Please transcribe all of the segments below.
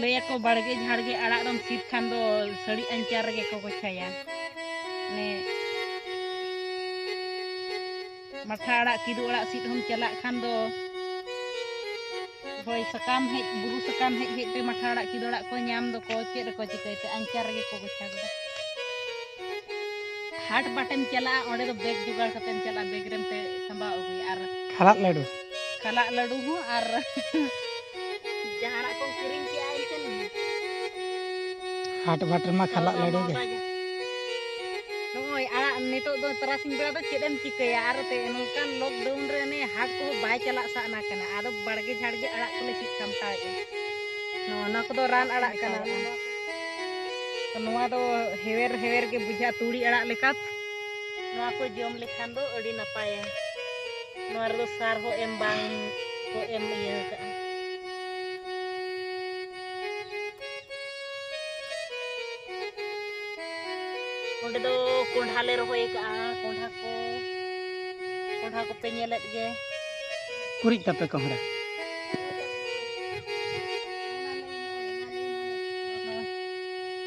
लैया को बाड़गे झाड़गे आड़ा रम सीट खान दो सड़ी अंचार गे को गोछाया ने माठा आड़ा किदु आड़ा सीट हम चला खान दो होय सकाम हे बुरु सकाम हे ते माठा आड़ा किदु आड़ा को नाम दो को चेद को चिकैते अंचार गे को गोछा गदा हाट बाटेम चला ओडे दो बैग जुगाड़ कतेम चला बैग रेम ते संबा अगुई आर खला लाडू हो आर जहाना को किरिंग के आई चन हाट बाटर मा खला लाडू गे नोय आड़ा नितो दो तरासिंग बेड़ा दो चेदम चिकैया आर ते नोकान लॉकडाउन रे ने हाट को बाय चला साना कना आदो बाड़गे झाड़गे आड़ा कोले सिट सामटा नो ना को दो रान आड़ा कना तो नोआ दो हेवेर के बुझा तुड़ी आड़ा लेका नोआ को जम लेखान दो अड़ी नपाया नोआ रे दो सार हो एम बांग को एम इया का ओंडे दो कोंढा ले रोय का कोंढा को पे नेलेत गे कुरी तपे कोहरा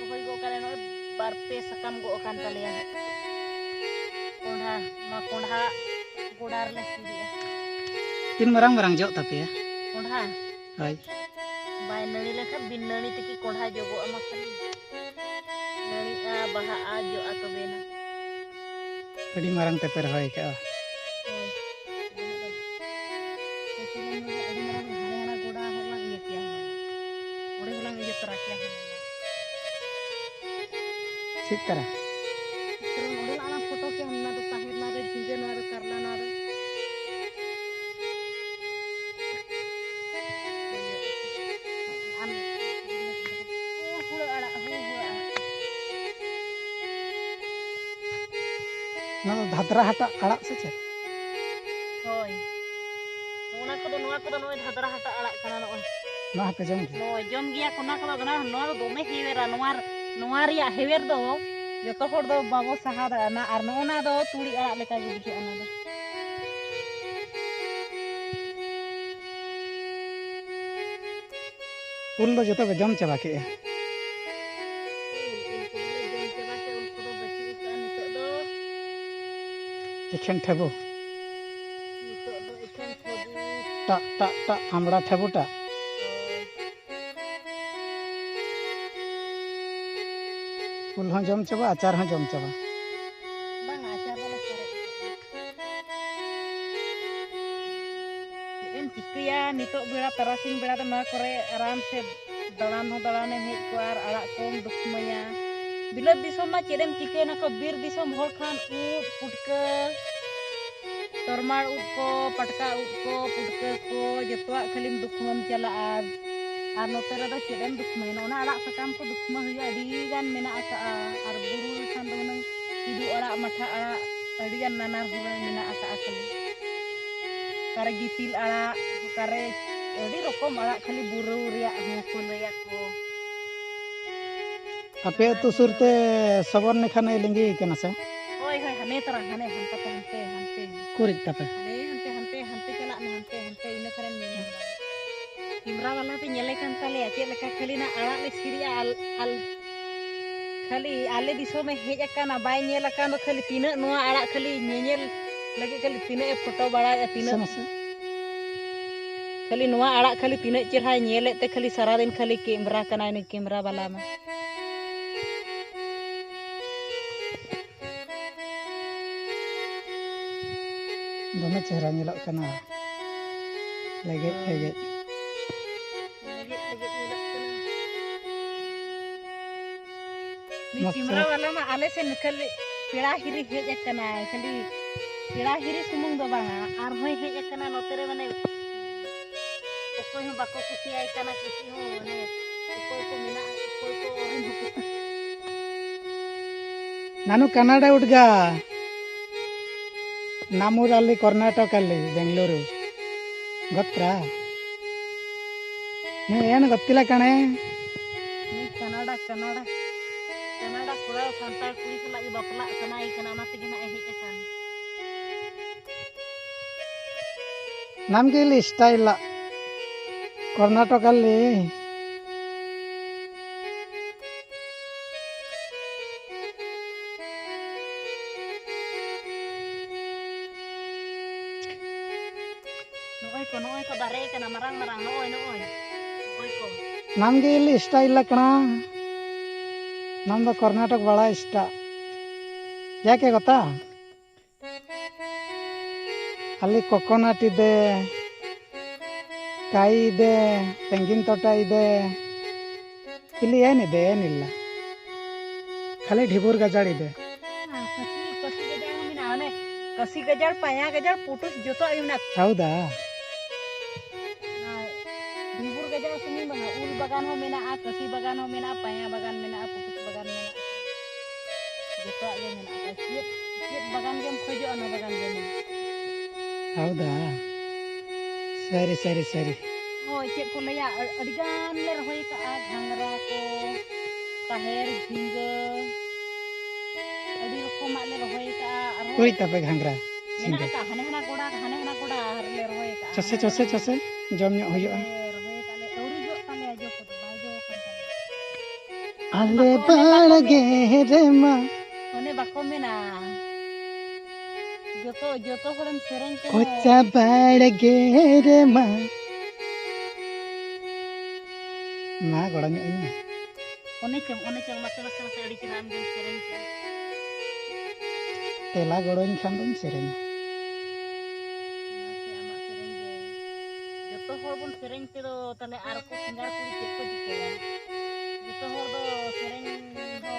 रोय गो करे नो बार पे सकम गो कान तलिया कोंढा मा कोंढा गोडार ले सीरिया तीन मरंग जो तपे कोंढा हाय बाय नणी लेखा बिन नणी तकी कोंढा जोगो अमा खली नणी आ बहा आ जो आ तो बेना अड़ी मरंग तपे रहोय का सितरा फोटो के हम ना तो ताहिर ना रे झिंगे ना रे करला ना रे ना धातरा हटा आड़ा से चे होय ओना को नोय धातरा हटा आड़ा कना नोय ना पे जम नोय जम गिया कोना को ना नोय दोमे हेवेरा नोआ रिया हेवेर दो जतो होड़ दो बाबो सहा दा ना आर नोना दो तुड़ी आड़ा लेका गे बुझे ओना दो उल दो जतो के जम चबा के एखन ठेबो टा हमरा ठेबोटा उल हो जम चबा अचार हो जम चबा बांग अचार वाला करे एम चिकया नितो बेड़ा तरासिंग बेड़ा तो ना करे आराम से दड़ान हो दड़ाने हेज को आर आड़ा कोम दुखमया बिलत दिसम मा चेदम चिके ना को बीर दिसम होड़ खान ऊट पुटका तोरमाड़ ऊट को पटका ऊट को पुटका को जतवा खालिम दुखमम चला आर नोते रे दो चेदम दुखमय ना आड़ा सकाम को दुखमा हुया अडी गान मेना आका आर बुरु खान दो नंग किदु आड़ा माठा आड़ा अडी गान नानार हुआ मेना आका खाली करे गितिल आड़ा करे अडी रकम आड़ा खाली बुरु रिया हो को लया को आपे तो सुरते सबर ने खाने लेंगे केना से होय हने तरा हने हंते कुरी तपे हंते चला ने हंते इन करन कैमरा वाला पे नेले कान ताले चे लेका खाली ना आड़ा ले सिरिया अल खाली आले दिसो में हेज अकाना बाय नेल अकान खाली तीना नोआ आड़ा खाली नेल लगे खाली तीना फोटो बड़ा तीना खाली नोआ आड़ा खाली तीना चेहरा नेले ते खाली सारा दिन खाली कैमरा कना ने कैमरा वाला में दोमे चेहरा नेलक कना लगे कैमरा वाला में आले से खाली पेड़ा हिरी हेज अकाना खाली पेड़ा हिरी सुमुंग दो बांगा आर होय हेज अकाना नोते रे माने कोई हो बाको कुसी आई कना कुसी हो ने कोई को मिना कोई को ओरिन हो नानु कनाडा उठगा नामूराली कर्नाटक ಅಲ್ಲಿ ಬೆಂಗಳೂರು ಗೊತ್ತಾ ನೀವು ಏನು ಗೊತ್ತಿಲ್ಲ ಕಣೆ कनाडा कुरा संताल कुई सला बापला सनाई कना ना तेगे ना हेज अकान ನಮಗೆ ಇಲ್ಲಿ ಇಷ್ಟ ಇಲ್ಲ ಕರ್ನಾಟಕ ಅಲ್ಲಿ ನಮಗೆ ಇಲ್ಲಿ ಇಷ್ಟ ಇಲ್ಲ ಕಣ. ನಮ್ದು ಕರ್ನಾಟಕ ಭಾಳ ಇಷ್ಟ. ಯಾಕೆ ಗೊತ್ತಾ? ಅಲ್ಲಿ ಕೊಕೊನಟ್ ಇದೆ, ಕಾಯಿ ಇದೆ, ತೆಂಗಿನ ತೋಟ ಇದೆ. ಇಲ್ಲಿ ಏನಿದೆ? ಏನಿಲ್ಲ, ಖಾಲಿ ಢಿಬೂರ್ ಗಜಾಡ್ ಇದೆ. ಕಸಿ ಗಜಾಳ ಮಿನ ಕಸಿ ಗಜಾಳ ಪಾಯಾ ಗಜಾಳ ಪುಟುಸ್ ಜೊತೆ ಇವನ ಹೌದಾ? ढिबुर गजर सुमी बना उल बागान हो मेना आ कसी बागान हो मेना पाया बागान मेना आ पुटुस बागान मेना जतो आगे मेना आ चेत बागान गेम खोजो अना बागान गेम ಹೌದಾ? ಸರಿ ಸರಿ ಸರಿ. हो चेत को लया अडिगान ले रहोय का आ घांगरा को ताहेर झिंगा अडी रकम ले रहोय का आरो कुड़ी तपे घांगरा मेना का हने हना गोड़ा ले रहोय का चसे चसे चसे जम ᱧᱚᱜ हुयुआ. Ale balage rema one bako mena joto horam sereng ko kocha balage rema ma goda ᱧᱚᱜ ᱤᱧ ᱢᱮ. one chang mase adi kiram gem sereng ke tela godoñ khan doñ serenya. mase amak sereng ge joto hor bon sereng te do tale ar ko singar kuri chet ko dikela joto hor do sereng do